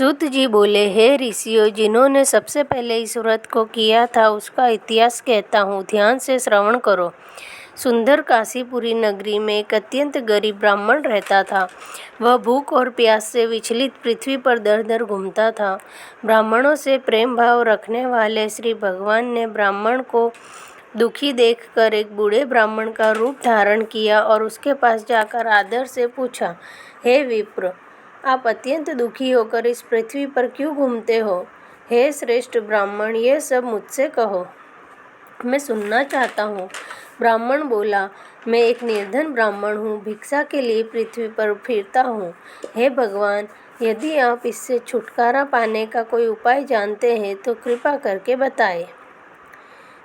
सूत जी बोले, हे ऋषियों, जिन्होंने सबसे पहले इस व्रत को किया था उसका इतिहास कहता हूँ, ध्यान से श्रवण करो। सुंदर काशीपुरी नगरी में एक अत्यंत गरीब ब्राह्मण रहता था। वह भूख और प्यास से विचलित पृथ्वी पर दर दर घूमता था। ब्राह्मणों से प्रेम भाव रखने वाले श्री भगवान ने ब्राह्मण को दुखी देखकर एक बूढ़े ब्राह्मण का रूप धारण किया और उसके पास जाकर आदर से पूछा, हे विप्र, आप अत्यंत दुखी होकर इस पृथ्वी पर क्यों घूमते हो? हे श्रेष्ठ ब्राह्मण, ये सब मुझसे कहो, मैं सुनना चाहता हूँ। ब्राह्मण बोला, मैं एक निर्धन ब्राह्मण हूँ, भिक्षा के लिए पृथ्वी पर फिरता हूँ। हे भगवान, यदि आप इससे छुटकारा पाने का कोई उपाय जानते हैं तो कृपा करके बताएं।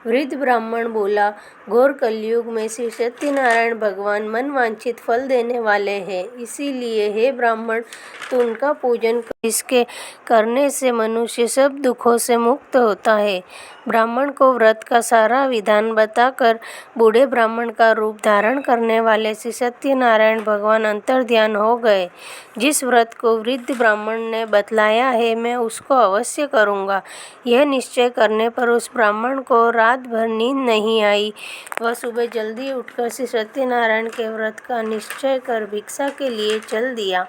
वृद्ध ब्राह्मण बोला, घोर कलयुग में श्री सत्यनारायण भगवान मनवांछित फल देने वाले हैं, इसीलिए हे ब्राह्मण, तू उनका पूजन कर, इसके करने से मनुष्य सब दुखों से मुक्त होता है। ब्राह्मण को व्रत का सारा विधान बताकर बूढ़े ब्राह्मण का रूप धारण करने वाले श्री सत्यनारायण भगवान अंतर्ध्यान हो गए। जिस व्रत को वृद्ध ब्राह्मण ने बतलाया है मैं उसको अवश्य करूँगा। यह निश्चय करने पर उस ब्राह्मण को रात भर नींद नहीं आई। वह सुबह जल्दी उठकर श्री सत्यनारायण के व्रत का निश्चय कर भिक्षा के लिए चल दिया।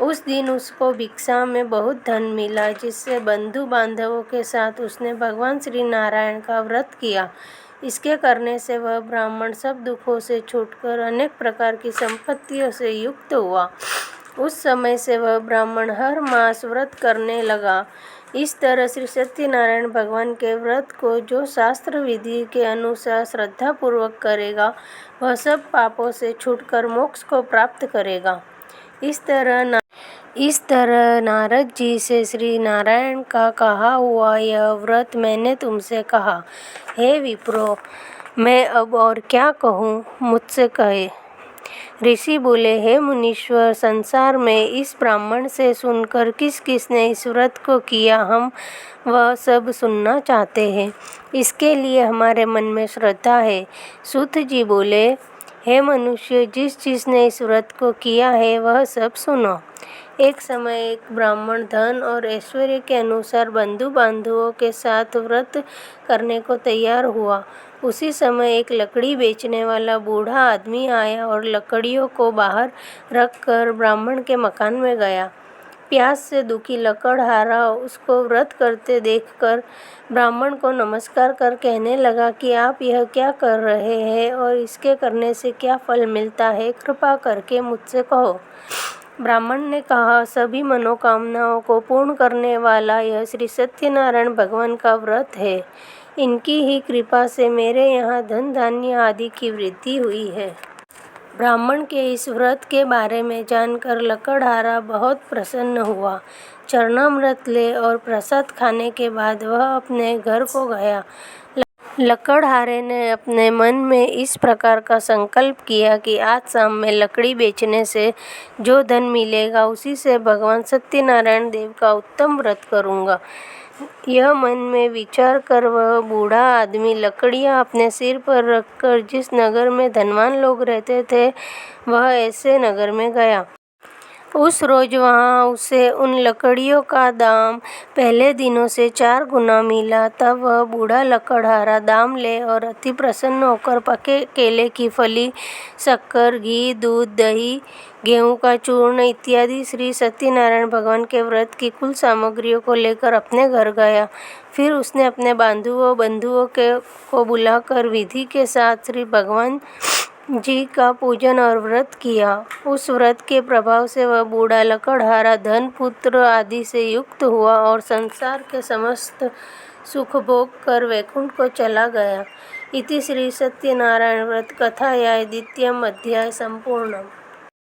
उस दिन उसको भिक्षा में बहुत धन मिला, जिससे बंधु बांधवों के साथ उसने भगवान श्री नारायण का व्रत किया। इसके करने से वह ब्राह्मण सब दुखों से छूटकर अनेक प्रकार की संपत्तियों से युक्त हुआ। उस समय से वह ब्राह्मण हर मास व्रत करने लगा। इस तरह श्री सत्यनारायण भगवान के व्रत को जो शास्त्र विधि के अनुसार श्रद्धापूर्वक करेगा वह सब पापों से छूटकर मोक्ष को प्राप्त करेगा। इस तरह नारद जी से श्री नारायण का कहा हुआ यह व्रत मैंने तुमसे कहा। हे विप्रो, मैं अब और क्या कहूँ, मुझसे कहे। ऋषि बोले, हे मुनीश्वर, संसार में इस ब्राह्मण से सुनकर किस किसने इस व्रत को किया, हम वह सब सुनना चाहते हैं। इसके लिए हमारे मन में श्रद्धा है। सूत जी बोले, हे मनुष्य, जिसने इस व्रत को किया है वह सब सुनो। एक समय एक ब्राह्मण धन और ऐश्वर्य के अनुसार बंधु बांधवों के साथ व्रत करने को तैयार हुआ। उसी समय एक लकड़ी बेचने वाला बूढ़ा आदमी आया और लकड़ियों को बाहर रखकर ब्राह्मण के मकान में गया। प्यास से दुखी लकड़हारा उसको व्रत करते देखकर ब्राह्मण को नमस्कार कर कहने लगा कि आप यह क्या कर रहे हैं और इसके करने से क्या फल मिलता है, कृपा करके मुझसे कहो। ब्राह्मण ने कहा, सभी मनोकामनाओं को पूर्ण करने वाला यह श्री सत्यनारायण भगवान का व्रत है। इनकी ही कृपा से मेरे यहाँ धन धान्य आदि की वृद्धि हुई है। ब्राह्मण के इस व्रत के बारे में जानकर लकड़हारा बहुत प्रसन्न हुआ। चरणामृत ले और प्रसाद खाने के बाद वह अपने घर को गया। लकड़हारे ने अपने मन में इस प्रकार का संकल्प किया कि आज शाम में लकड़ी बेचने से जो धन मिलेगा उसी से भगवान सत्यनारायण देव का उत्तम व्रत करूँगा। यह मन में विचार कर वह बूढ़ा आदमी लकड़ियाँ अपने सिर पर रखकर जिस नगर में धनवान लोग रहते थे वह ऐसे नगर में गया। उस रोज वहाँ उसे उन लकड़ियों का दाम पहले दिनों से 4 गुना मिला। तब वह बूढ़ा लकड़हारा दाम ले और अति प्रसन्न होकर पके केले की फली, शक्कर, घी, दूध, दही, गेहूं का चूर्ण इत्यादि श्री सत्यनारायण भगवान के व्रत की कुल सामग्रियों को लेकर अपने घर गया। फिर उसने अपने बंधुओं को बुलाकर विधि के साथ श्री भगवान जी का पूजन और व्रत किया। उस व्रत के प्रभाव से वह बूढ़ा लकड़हारा धन, पुत्र आदि से युक्त हुआ और संसार के समस्त सुख भोग कर वैकुंठ को चला गया। इति श्री सत्यनारायण व्रत कथाया द्वितीयम् अध्याय संपूर्णम्।